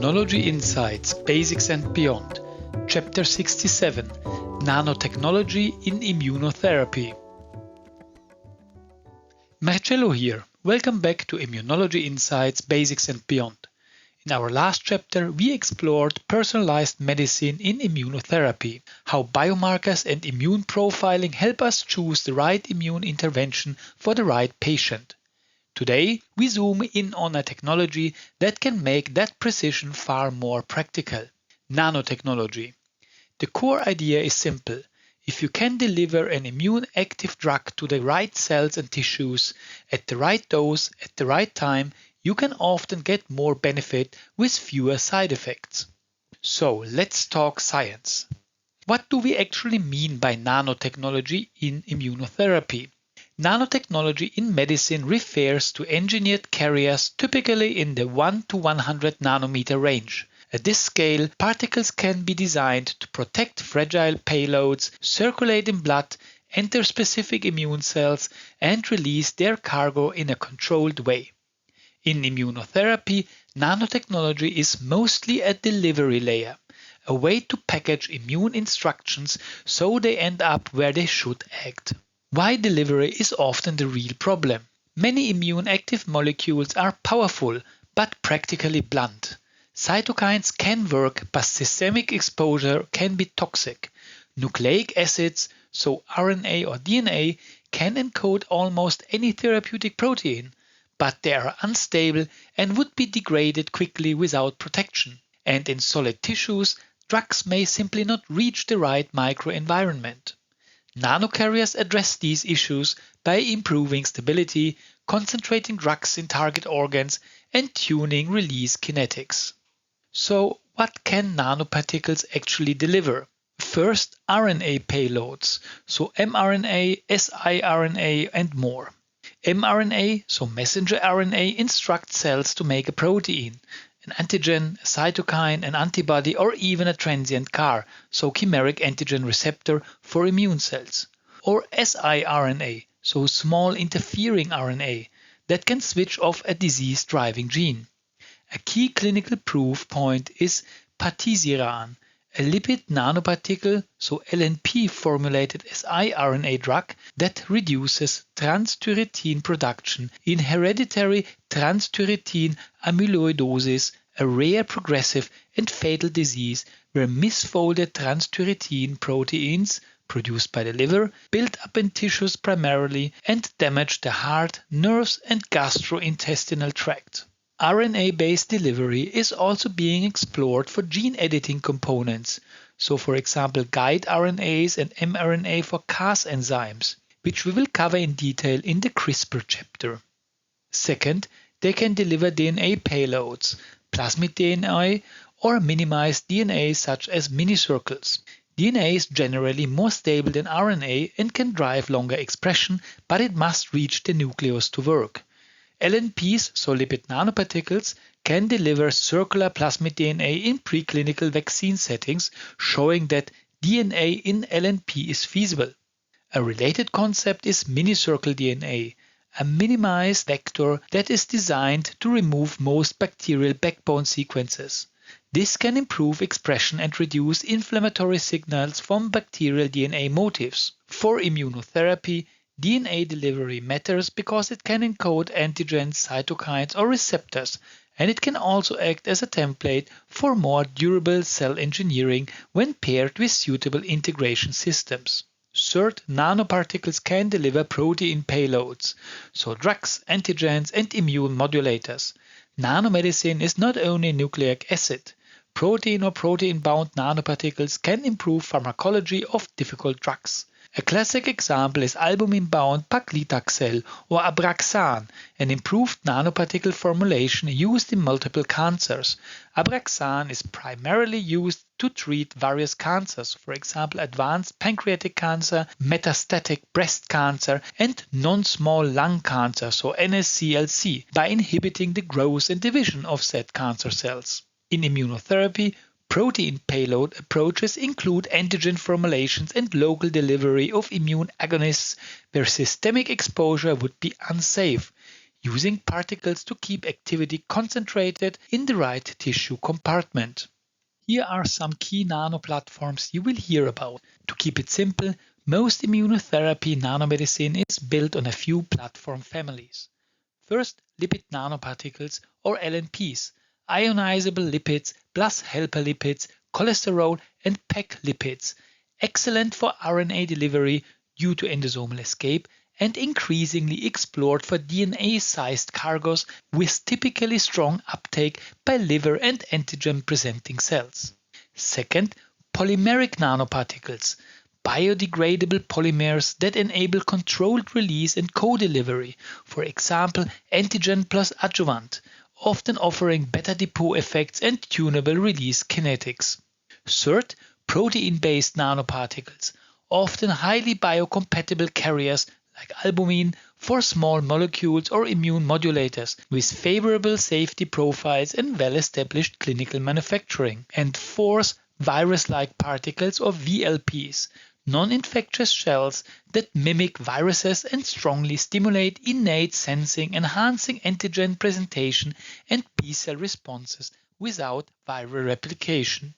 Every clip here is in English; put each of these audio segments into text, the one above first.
Immunology Insights, Basics and Beyond, Chapter 67, Nanotechnology in Immunotherapy. Marcello here. Welcome back to Immunology Insights, Basics and Beyond. In our last chapter, we explored personalized medicine in immunotherapy, how biomarkers and immune profiling help us choose the right immune intervention for the right patient. Today, we zoom in on a technology that can make that precision far more practical: nanotechnology. The core idea is simple. If you can deliver an immune-active drug to the right cells and tissues at the right dose at the right time, you can often get more benefit with fewer side effects. So, let's talk science. What do we actually mean by nanotechnology in immunotherapy? Nanotechnology in medicine refers to engineered carriers typically in the 1 to 100 nanometer range. At this scale, particles can be designed to protect fragile payloads, circulate in blood, enter specific immune cells, and release their cargo in a controlled way. In immunotherapy, nanotechnology is mostly a delivery layer, a way to package immune instructions so they end up where they should act. Why delivery is often the real problem. Many immune-active molecules are powerful but practically blunt. Cytokines can work, but systemic exposure can be toxic. Nucleic acids, so RNA or DNA, can encode almost any therapeutic protein, but they are unstable and would be degraded quickly without protection. And in solid tissues, drugs may simply not reach the right microenvironment. Nanocarriers address these issues by improving stability, concentrating drugs in target organs, and tuning release kinetics. So, what can nanoparticles actually deliver? First, RNA payloads, so mRNA, siRNA, and more. mRNA, so messenger RNA, instructs cells to make a protein, an antigen, a cytokine, an antibody, or even a transient CAR, so chimeric antigen receptor for immune cells. Or siRNA, so small interfering RNA, that can switch off a disease-driving gene. A key clinical proof point is patisiran, a lipid nanoparticle, so LNP formulated siRNA drug that reduces transthyretin production in hereditary transthyretin amyloidosis, a rare, progressive, and fatal disease where misfolded transthyretin proteins produced by the liver build up in tissues primarily and damage the heart, nerves, and gastrointestinal tract. RNA-based delivery is also being explored for gene editing components, so for example guide RNAs and mRNA for Cas enzymes, which we will cover in detail in the CRISPR chapter. Second, they can deliver DNA payloads, plasmid DNA, or minimized DNA such as minicircles. DNA is generally more stable than RNA and can drive longer expression, but it must reach the nucleus to work. LNPs, so lipid nanoparticles, can deliver circular plasmid DNA in preclinical vaccine settings, showing that DNA in LNP is feasible. A related concept is minicircle DNA, a minimized vector that is designed to remove most bacterial backbone sequences. This can improve expression and reduce inflammatory signals from bacterial DNA motifs. For immunotherapy, DNA delivery matters because it can encode antigens, cytokines, or receptors, and it can also act as a template for more durable cell engineering when paired with suitable integration systems. Third, nanoparticles can deliver protein payloads, so drugs, antigens, and immune modulators. Nanomedicine is not only nucleic acid. Protein or protein-bound nanoparticles can improve pharmacology of difficult drugs. A classic example is albumin-bound paclitaxel or Abraxane, an improved nanoparticle formulation used in multiple cancers. Abraxane is primarily used to treat various cancers, for example advanced pancreatic cancer, metastatic breast cancer, and non-small lung cancer, so NSCLC, by inhibiting the growth and division of said cancer cells. In immunotherapy, protein payload approaches include antigen formulations and local delivery of immune agonists where systemic exposure would be unsafe. using particles to keep activity concentrated in the right tissue compartment. Here are some key nanoplatforms you will hear about. To keep it simple, most immunotherapy nanomedicine is built on a few platform families. First, lipid nanoparticles or LNPs, ionizable lipids plus helper lipids, cholesterol and PEG lipids, excellent for RNA delivery due to endosomal escape and increasingly explored for DNA-sized cargos with typically strong uptake by liver and antigen-presenting cells. Second, polymeric nanoparticles, biodegradable polymers that enable controlled release and co-delivery, for example antigen plus adjuvant, often offering better depot effects and tunable release kinetics. Third, protein-based nanoparticles, often highly biocompatible carriers like albumin for small molecules or immune modulators with favorable safety profiles and well-established clinical manufacturing. And fourth, virus-like particles or VLPs, non-infectious shells that mimic viruses and strongly stimulate innate sensing, enhancing antigen presentation and B-cell responses without viral replication.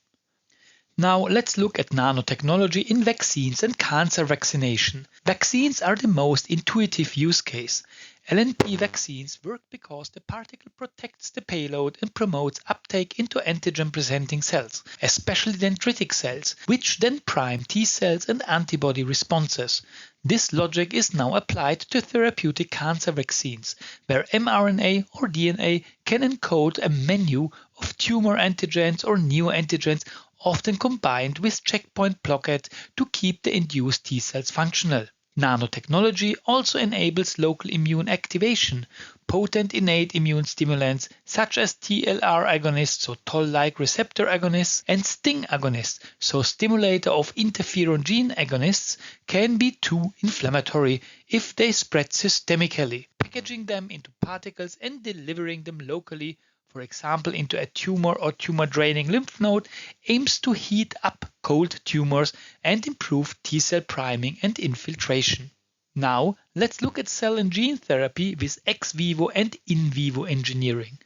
Now let's look at nanotechnology in vaccines and cancer vaccination. Vaccines are the most intuitive use case. LNP vaccines work because the particle protects the payload and promotes uptake into antigen-presenting cells, especially dendritic cells, which then prime T cells and antibody responses. This logic is now applied to therapeutic cancer vaccines, where mRNA or DNA can encode a menu of tumor antigens or neoantigens, often combined with checkpoint blockade to keep the induced T cells functional. Nanotechnology also enables local immune activation. Potent innate immune stimulants such as TLR agonists, so toll-like receptor agonists, and STING agonists, so stimulator of interferon gene agonists, can be too inflammatory if they spread systemically. Packaging them into particles and delivering them locally, for example into a tumor or tumor-draining lymph node, aims to heat up cold tumors and improve T-cell priming and infiltration. Now, let's look at cell and gene therapy with ex vivo and in vivo engineering.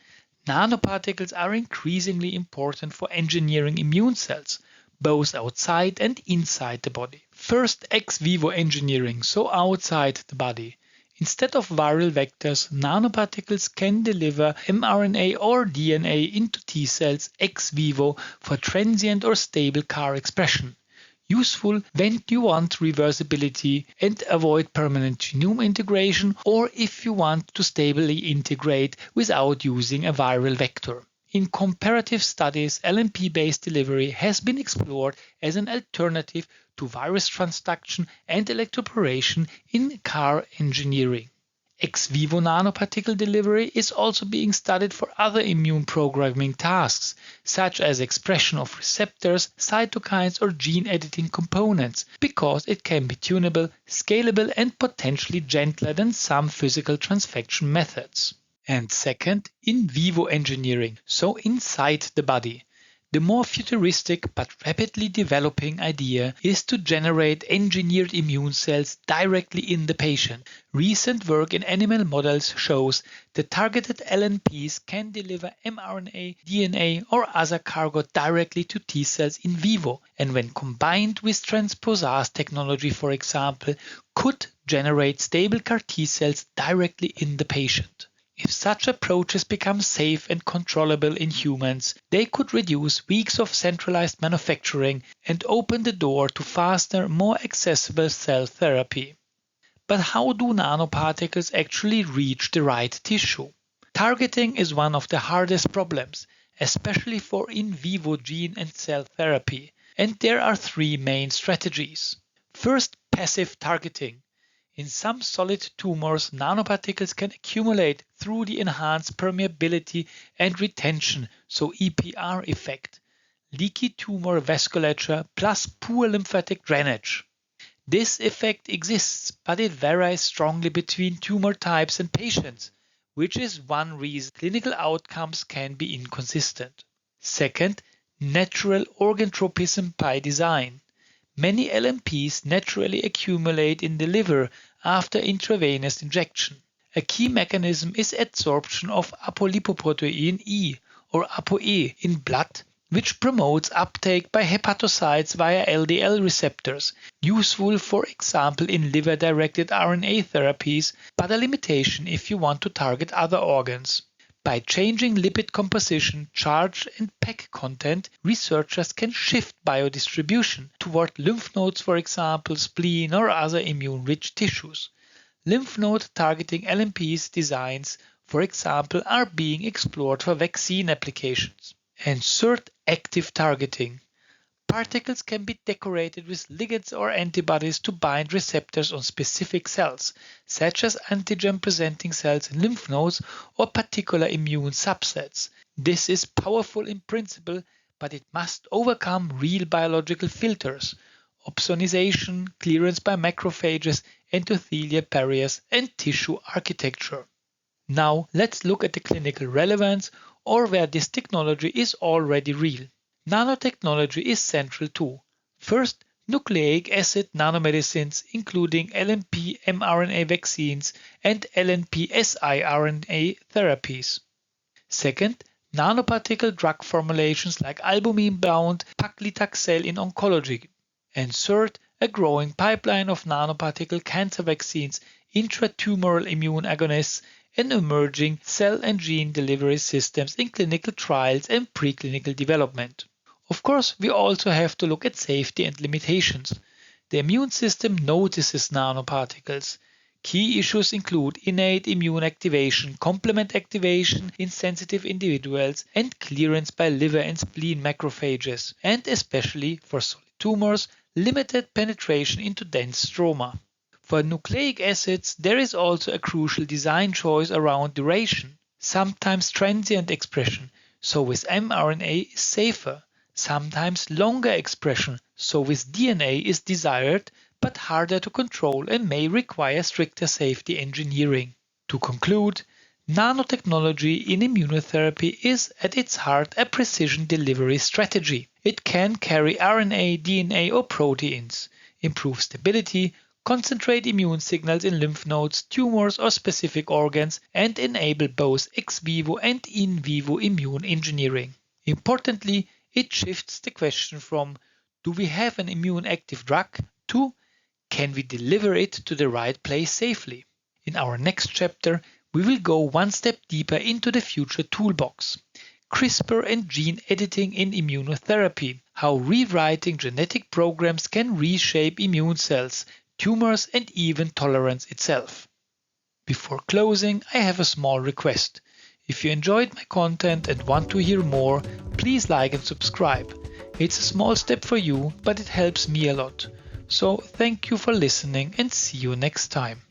Nanoparticles are increasingly important for engineering immune cells, both outside and inside the body. First, ex vivo engineering, so outside the body. Instead of viral vectors, nanoparticles can deliver mRNA or DNA into T cells ex vivo for transient or stable CAR expression. Useful when you want reversibility and avoid permanent genome integration, or if you want to stably integrate without using a viral vector. In comparative studies, LNP-based delivery has been explored as an alternative to virus transduction and electroporation in CAR engineering. Ex vivo nanoparticle delivery is also being studied for other immune programming tasks, such as expression of receptors, cytokines, or gene editing components, because it can be tunable, scalable, and potentially gentler than some physical transfection methods. And second, in vivo engineering, so inside the body. The more futuristic but rapidly developing idea is to generate engineered immune cells directly in the patient. Recent work in animal models shows that targeted LNPs can deliver mRNA, DNA, or other cargo directly to T cells in vivo, and when combined with transposase technology, for example, could generate stable CAR T cells directly in the patient. If such approaches become safe and controllable in humans, they could reduce weeks of centralized manufacturing and open the door to faster, more accessible cell therapy. But how do nanoparticles actually reach the right tissue? Targeting is one of the hardest problems, especially for in vivo gene and cell therapy, and there are three main strategies. First, passive targeting. In some solid tumors, nanoparticles can accumulate through the enhanced permeability and retention, so EPR effect, leaky tumor vasculature plus poor lymphatic drainage. This effect exists, but it varies strongly between tumor types and patients, which is one reason clinical outcomes can be inconsistent. Second, natural organ tropism by design. Many LMPs naturally accumulate in the liver after intravenous injection. A key mechanism is adsorption of apolipoprotein E or ApoE in blood, which promotes uptake by hepatocytes via LDL receptors, useful for example in liver-directed RNA therapies, but a limitation if you want to target other organs. By changing lipid composition, charge and PEG content, researchers can shift biodistribution toward lymph nodes, for example, spleen or other immune-rich tissues. Lymph node targeting LNPs designs, for example, are being explored for vaccine applications. And third, active targeting. Particles can be decorated with ligands or antibodies to bind receptors on specific cells, such as antigen-presenting cells in lymph nodes or particular immune subsets. This is powerful in principle, but it must overcome real biological filters, opsonization, clearance by macrophages, endothelial barriers, and tissue architecture. Now let's look at the clinical relevance, or where this technology is already real. Nanotechnology is central too. First, nucleic acid nanomedicines, including LNP mRNA vaccines and LNP siRNA therapies. Second, nanoparticle drug formulations like albumin-bound paclitaxel in oncology. And third, a growing pipeline of nanoparticle cancer vaccines, intratumoral immune agonists, and emerging cell and gene delivery systems in clinical trials and preclinical development. Of course, we also have to look at safety and limitations. The immune system notices nanoparticles. Key issues include innate immune activation, complement activation in sensitive individuals, and clearance by liver and spleen macrophages, and especially for solid tumors, limited penetration into dense stroma. For nucleic acids, there is also a crucial design choice around duration, sometimes transient expression, so with mRNA is safer, sometimes longer expression, so with DNA is desired but harder to control and may require stricter safety engineering. To conclude, nanotechnology in immunotherapy is at its heart a precision delivery strategy. It can carry RNA, DNA or proteins, improve stability, concentrate immune signals in lymph nodes, tumors or specific organs, and enable both ex vivo and in vivo immune engineering. Importantly, it shifts the question from "do we have an immune active drug?" to "can we deliver it to the right place safely?" In our next chapter, we will go one step deeper into the future toolbox. CRISPR and gene editing in immunotherapy, how rewriting genetic programs can reshape immune cells, tumors and even tolerance itself. Before closing, I have a small request. If you enjoyed my content and want to hear more, please like and subscribe. It's a small step for you, but it helps me a lot. So thank you for listening and see you next time.